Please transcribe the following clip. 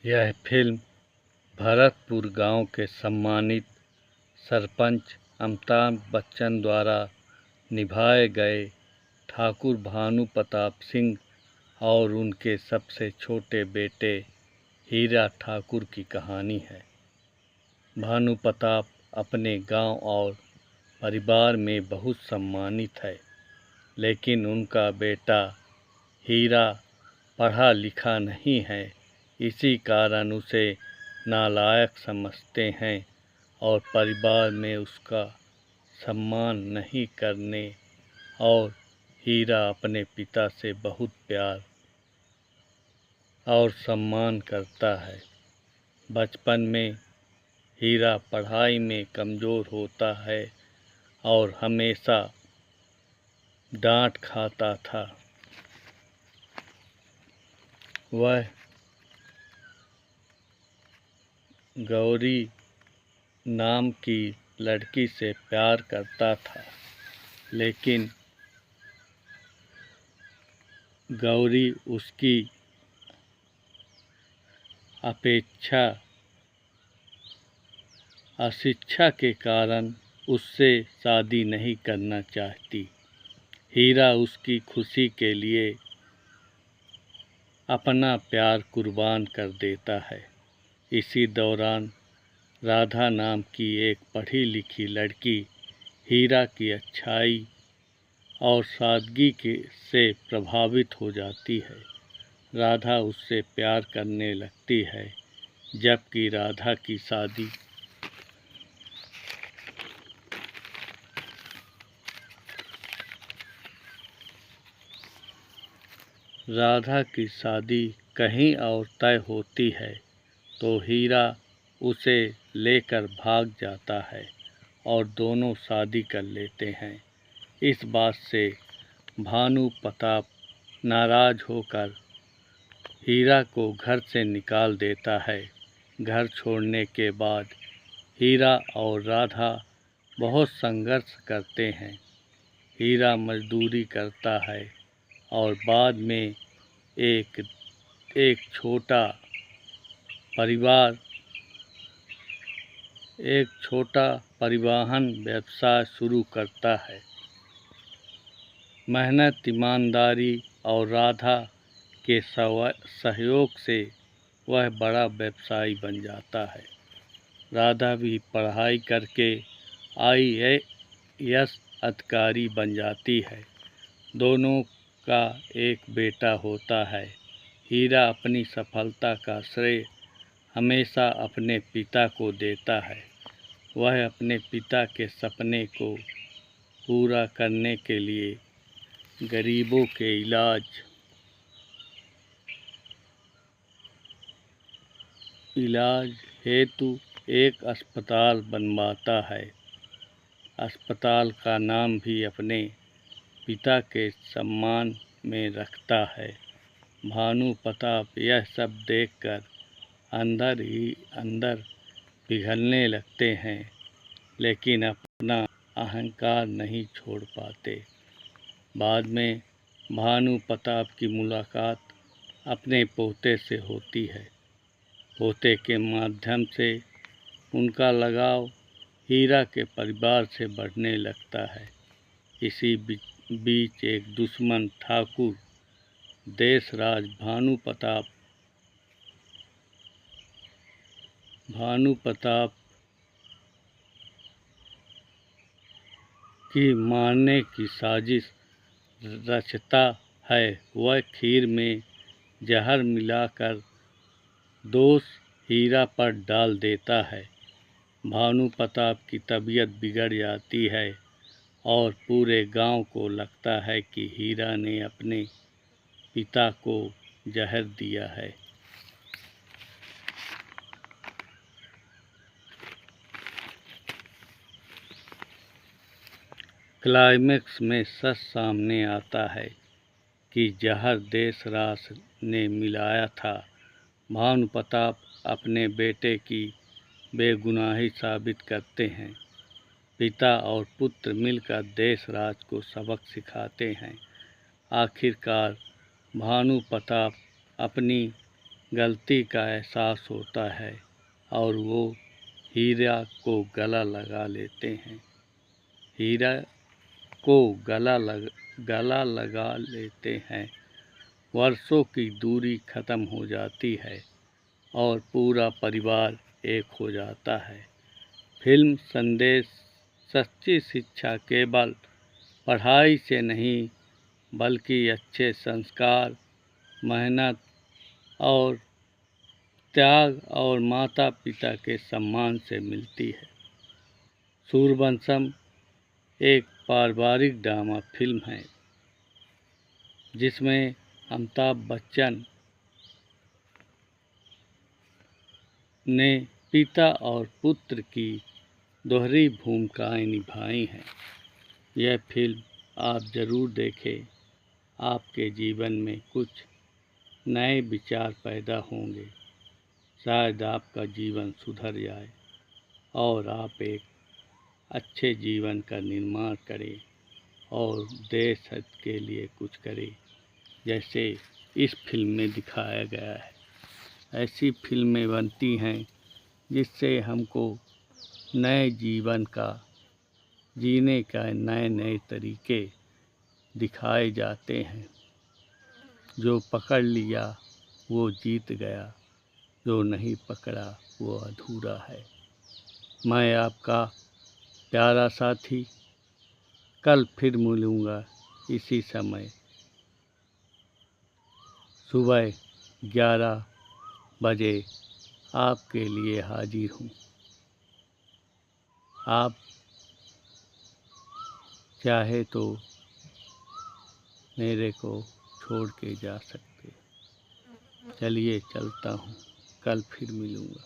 यह फिल्म भरतपुर गांव के सम्मानित सरपंच अमिताभ बच्चन द्वारा निभाए गए ठाकुर भानु प्रताप सिंह और उनके सबसे छोटे बेटे हीरा ठाकुर की कहानी है। भानु प्रताप अपने गांव और परिवार में बहुत सम्मानित है, लेकिन उनका बेटा हीरा पढ़ा लिखा नहीं है। इसी कारण उसे नालायक समझते हैं और परिवार में उसका सम्मान नहीं करने और हीरा अपने पिता से बहुत प्यार और सम्मान करता है। बचपन में हीरा पढ़ाई में कमज़ोर होता है और हमेशा डांट खाता था। वह गौरी नाम की लड़की से प्यार करता था, लेकिन गौरी उसकी अशिक्षा के कारण उससे शादी नहीं करना चाहती। हीरा उसकी खुशी के लिए अपना प्यार कुर्बान कर देता है। इसी दौरान राधा नाम की एक पढ़ी लिखी लड़की हीरा की अच्छाई और सादगी से प्रभावित हो जाती है। राधा उससे प्यार करने लगती है, जबकि राधा की शादी कहीं और तय होती है तो हीरा उसे लेकर भाग जाता है और दोनों शादी कर लेते हैं। इस बात से भानु प्रताप नाराज होकर हीरा को घर से निकाल देता है। घर छोड़ने के बाद हीरा और राधा बहुत संघर्ष करते हैं। हीरा मजदूरी करता है और बाद में एक छोटा परिवहन व्यवसाय शुरू करता है। मेहनत, ईमानदारी और राधा के सहयोग से वह बड़ा व्यवसायी बन जाता है। राधा भी पढ़ाई करके IAS अधिकारी बन जाती है। दोनों का एक बेटा होता है। हीरा अपनी सफलता का श्रेय हमेशा अपने पिता को देता है। वह अपने पिता के सपने को पूरा करने के लिए गरीबों के इलाज हेतु एक अस्पताल बनवाता है। अस्पताल का नाम भी अपने पिता के सम्मान में रखता है। भानु प्रताप यह सब देखकर अंदर ही अंदर पिघलने लगते हैं, लेकिन अपना अहंकार नहीं छोड़ पाते। बाद में भानु प्रताप की मुलाकात अपने पोते से होती है। पोते के माध्यम से उनका लगाव हीरा के परिवार से बढ़ने लगता है। इसी बीच एक दुश्मन ठाकुर देशराज भानु प्रताप की मारने की साजिश रचता है। वह खीर में जहर मिलाकर दोष हीरा पर डाल देता है। भानु प्रताप की तबीयत बिगड़ जाती है और पूरे गांव को लगता है कि हीरा ने अपने पिता को जहर दिया है। क्लाइमेक्स में सच सामने आता है कि जहर देशराज ने मिलाया था। भानु प्रताप अपने बेटे की बेगुनाही साबित करते हैं। पिता और पुत्र मिलकर देशराज को सबक सिखाते हैं। आखिरकार भानु प्रताप अपनी गलती का एहसास होता है और वो हीरा को गला लगा लेते हैं। हीरा को गला लगा लेते हैं। वर्षों की दूरी खत्म हो जाती है और पूरा परिवार एक हो जाता है। फिल्म संदेश सच्ची शिक्षा केवल पढ़ाई से नहीं बल्कि अच्छे संस्कार, मेहनत और त्याग और माता पिता के सम्मान से मिलती है। सूर्यवंशम एक पारिवारिक ड्रामा फिल्म है जिसमें अमिताभ बच्चन ने पिता और पुत्र की दोहरी भूमिकाएं निभाई हैं। यह फिल्म आप ज़रूर देखें। आपके जीवन में कुछ नए विचार पैदा होंगे। शायद आपका जीवन सुधर जाए और आप एक अच्छे जीवन का निर्माण करें और देश हित के लिए कुछ करें, जैसे इस फिल्म में दिखाया गया है। ऐसी फिल्में बनती हैं जिससे हमको नए जीवन का जीने का नए नए तरीके दिखाए जाते हैं। जो पकड़ लिया वो जीत गया, जो नहीं पकड़ा वो अधूरा है। मैं आपका प्यारा साथी कल फिर मिलूँगा इसी समय सुबह 11 बजे आपके लिए हाजिर हूँ। आप चाहे तो मेरे को छोड़ के जा सकते। चलिए चलता हूँ, कल फिर मिलूँगा।